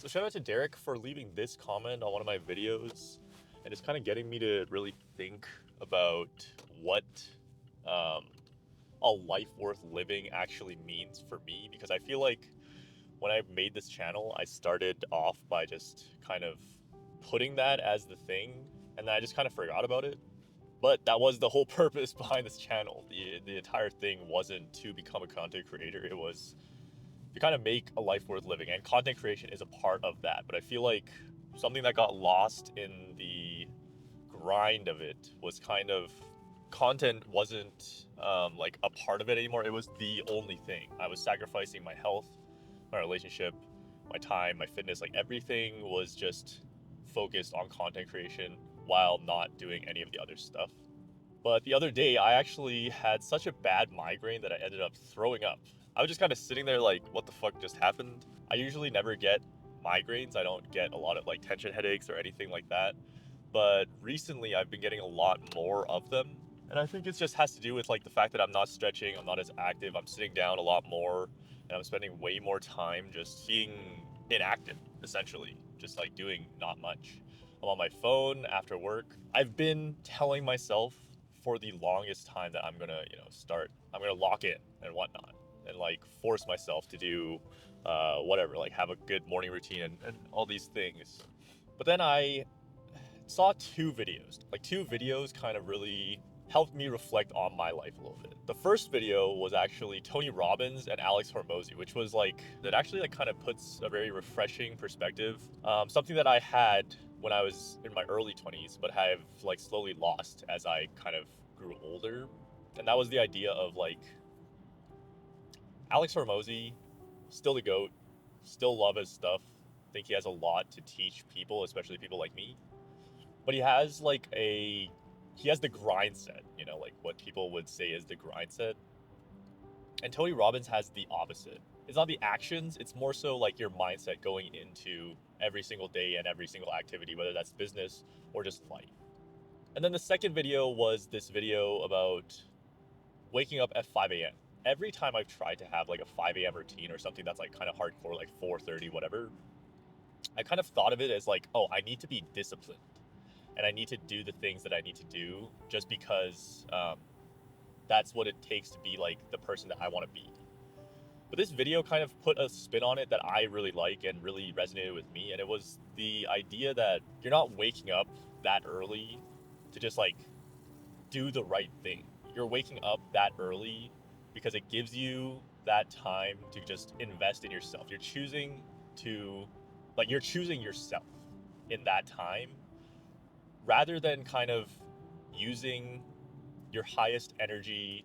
So shout out to Derek for leaving this comment on one of my videos, and it's kind of getting me to really think about what um, a life worth living actually means for me. Because I feel like when I made this channel, I started off by just kind of putting that as the thing, and then I just kind of forgot about it. But that was the whole purpose behind this channel. The entire thing wasn't to become a content creator. It was to kind of make a life worth living, and content creation is a part of that. But I feel like something that got lost in the grind of it was kind of content wasn't like a part of it anymore. It was the only thing. I was sacrificing my health, my relationship, my time, my fitness, like everything was just focused on content creation while not doing any of the other stuff. But the other day, I actually had such a bad migraine that I ended up throwing up. I was just kind of sitting there like, what the fuck just happened? I usually never get migraines. I don't get a lot of like tension headaches or anything like that. But recently, I've been getting a lot more of them. And I think it just has to do with like the fact that I'm not stretching, I'm not as active, I'm sitting down a lot more, and I'm spending way more time just being inactive, essentially, just like doing not much. I'm on my phone after work. I've been telling myself for the longest time that I'm gonna, I'm gonna lock in and whatnot, and like force myself to do whatever, like have a good morning routine and all these things. But then I saw two videos kind of really helped me reflect on my life a little bit. The first video was actually Tony Robbins and Alex Hormozy, which was like, that actually like kind of puts a very refreshing perspective. Something that I had when I was in my early 20s, but have like slowly lost as I kind of grew older. And that was the idea of like Alex Hormozy, still the GOAT, still love his stuff. Think he has a lot to teach people, especially people like me. But he has the grind set, like what people would say is the grind set. And Tony Robbins has the opposite. It's not the actions, it's more so like your mindset going into every single day and every single activity, whether that's business or just life. And then the second video was this video about waking up at 5 a.m. Every time I've tried to have like a 5 a.m. routine or something that's like kind of hardcore, like 4:30, whatever, I kind of thought of it as like, oh, I need to be disciplined and I need to do the things that I need to do just because that's what it takes to be like the person that I want to be. But this video kind of put a spin on it that I really like and really resonated with me. And it was the idea that you're not waking up that early to just like do the right thing. You're waking up that early because it gives you that time to just invest in yourself. You're choosing yourself in that time rather than kind of using your highest energy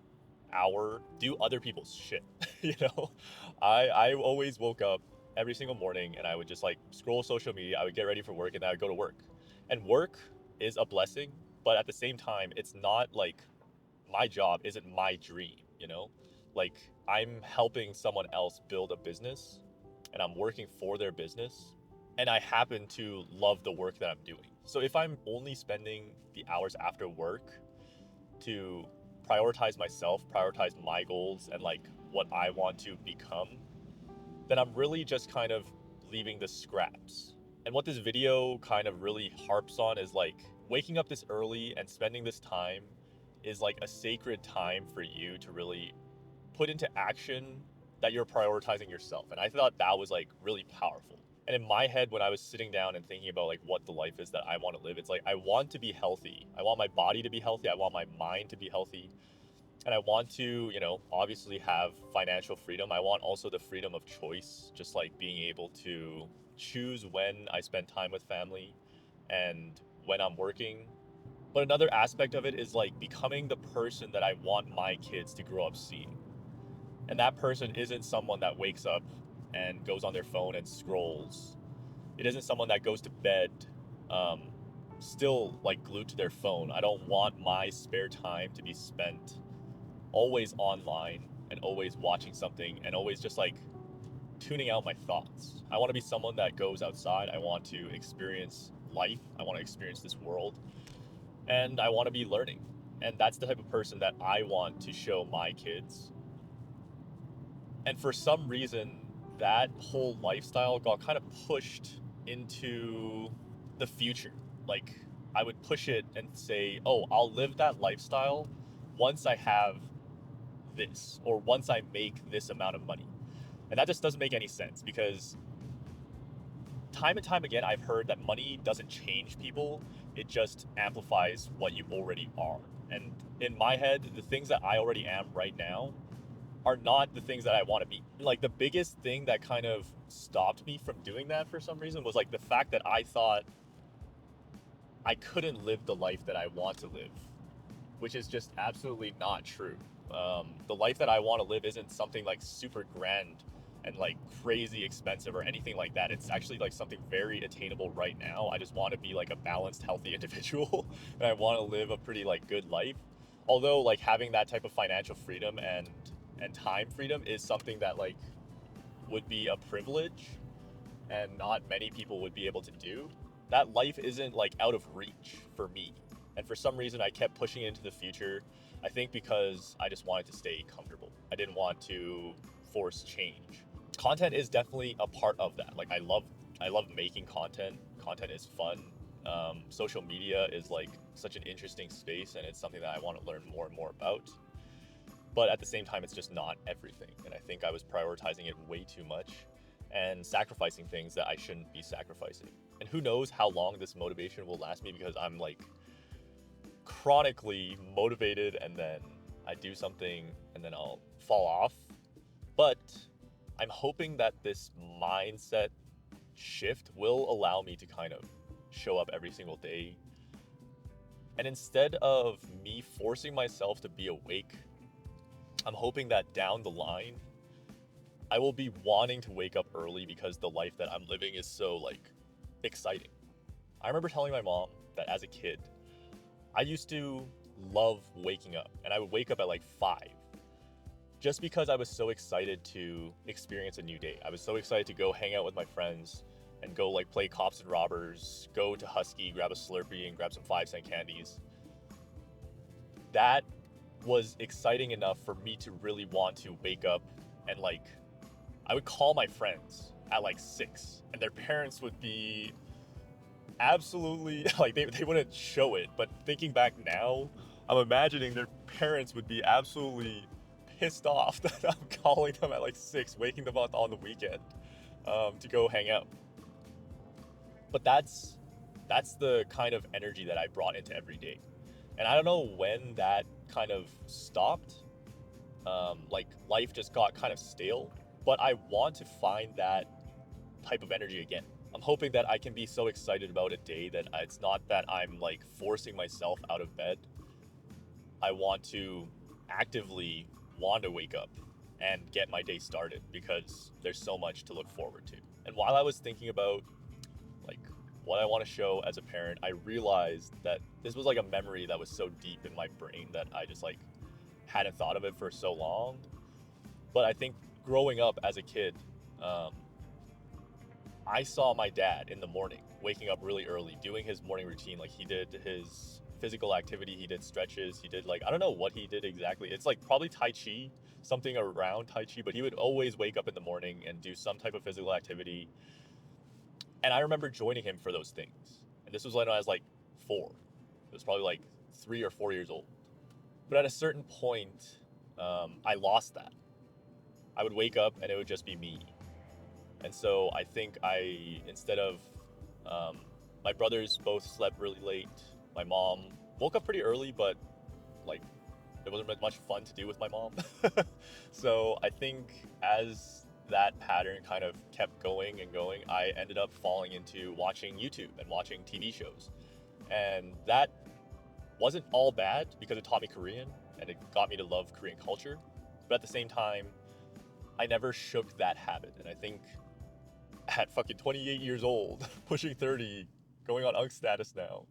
hour do other people's shit. you know I always woke up every single morning and I would just like scroll social media. I would get ready for work and then I would go to work, and work is a blessing, but at the same time it's not like my job isn't my dream. Like, I'm helping someone else build a business and I'm working for their business, and I happen to love the work that I'm doing. So if I'm only spending the hours after work to prioritize myself, prioritize my goals and like what I want to become, then I'm really just kind of leaving the scraps. And what this video kind of really harps on is like waking up this early and spending this time is like a sacred time for you to really put into action that you're prioritizing yourself. And I thought that was like really powerful. And in my head, when I was sitting down and thinking about like what the life is that I want to live, it's like I want to be healthy. I want my body to be healthy. I want my mind to be healthy. And I want to, obviously have financial freedom. I want also the freedom of choice, just like being able to choose when I spend time with family and when I'm working. But another aspect of it is like becoming the person that I want my kids to grow up seeing. And that person isn't someone that wakes up and goes on their phone and scrolls. It isn't someone that goes to bed um, still like glued to their phone. I don't want my spare time to be spent always online and always watching something and always just like tuning out my thoughts. I want to be someone that goes outside. I want to experience life. I want to experience this world, and I want to be learning. And that's the type of person that I want to show my kids. And for some reason, that whole lifestyle got kind of pushed into the future. Like, I would push it and say, oh, I'll live that lifestyle once I have this, or once I make this amount of money. And that just doesn't make any sense because time and time again, I've heard that money doesn't change people, it just amplifies what you already are. And in my head, the things that I already am right now are not the things that I want to be. Like, the biggest thing that kind of stopped me from doing that for some reason was like the fact that I thought I couldn't live the life that I want to live, which is just absolutely not true. The life that I want to live isn't something like super grand and like crazy expensive or anything like that. It's actually like something very attainable right now. I just want to be like a balanced, healthy individual, and I want to live a pretty like good life. Although like having that type of financial freedom and time freedom is something that like would be a privilege and not many people would be able to do. That life isn't like out of reach for me. And for some reason, I kept pushing it into the future. I think because I just wanted to stay comfortable. I didn't want to force change. Content is definitely a part of that. Like, I love making content. Content is fun. Social media is like such an interesting space, and it's something that I want to learn more and more about. But at the same time, it's just not everything. And I think I was prioritizing it way too much and sacrificing things that I shouldn't be sacrificing. And who knows how long this motivation will last me, because I'm like chronically motivated and then I do something and then I'll fall off. But I'm hoping that this mindset shift will allow me to kind of show up every single day. And instead of me forcing myself to be awake, I'm hoping that down the line, I will be wanting to wake up early because the life that I'm living is so like exciting. I remember telling my mom that as a kid, I used to love waking up, and I would wake up at like 5 just because I was so excited to experience a new day. I was so excited to go hang out with my friends and go like play cops and robbers, go to Husky, grab a Slurpee and grab some 5-cent candies. That was exciting enough for me to really want to wake up and like I would call my friends at like 6 and their parents would be absolutely like they wouldn't show it, but thinking back now, I'm imagining their parents would be absolutely pissed off that I'm calling them at like 6, waking them up on the weekend to go hang out. But that's the kind of energy that I brought into every day. And I don't know when that kind of stopped. Like life just got kind of stale, but I want to find that type of energy again. I'm hoping that I can be so excited about a day that it's not that I'm like forcing myself out of bed. I want to actively want to wake up and get my day started because there's so much to look forward to. And while I was thinking about like what I want to show as a parent, I realized that this was like a memory that was so deep in my brain that I just like hadn't thought of it for so long. But I think growing up as a kid, um, I saw my dad in the morning waking up really early, doing his morning routine. Like he did his physical activity, he did stretches, he did like, I don't know what he did exactly. It's like probably Tai Chi, something around Tai Chi, but he would always wake up in the morning and do some type of physical activity. And I remember joining him for those things. And this was when I was like 4. It was probably like 3 or 4 years old. But at a certain point, I lost that. I would wake up and it would just be me. And so I think instead of, um, my brothers both slept really late. My mom woke up pretty early, but like there wasn't much fun to do with my mom. So I think as that pattern kind of kept going and going, I ended up falling into watching YouTube and watching TV shows. And that wasn't all bad because it taught me Korean and it got me to love Korean culture. But at the same time, I never shook that habit. And I think at fucking 28 years old, pushing 30, going on UNC status now,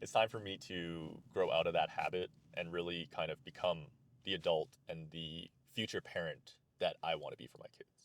it's time for me to grow out of that habit and really kind of become the adult and the future parent that I want to be for my kids.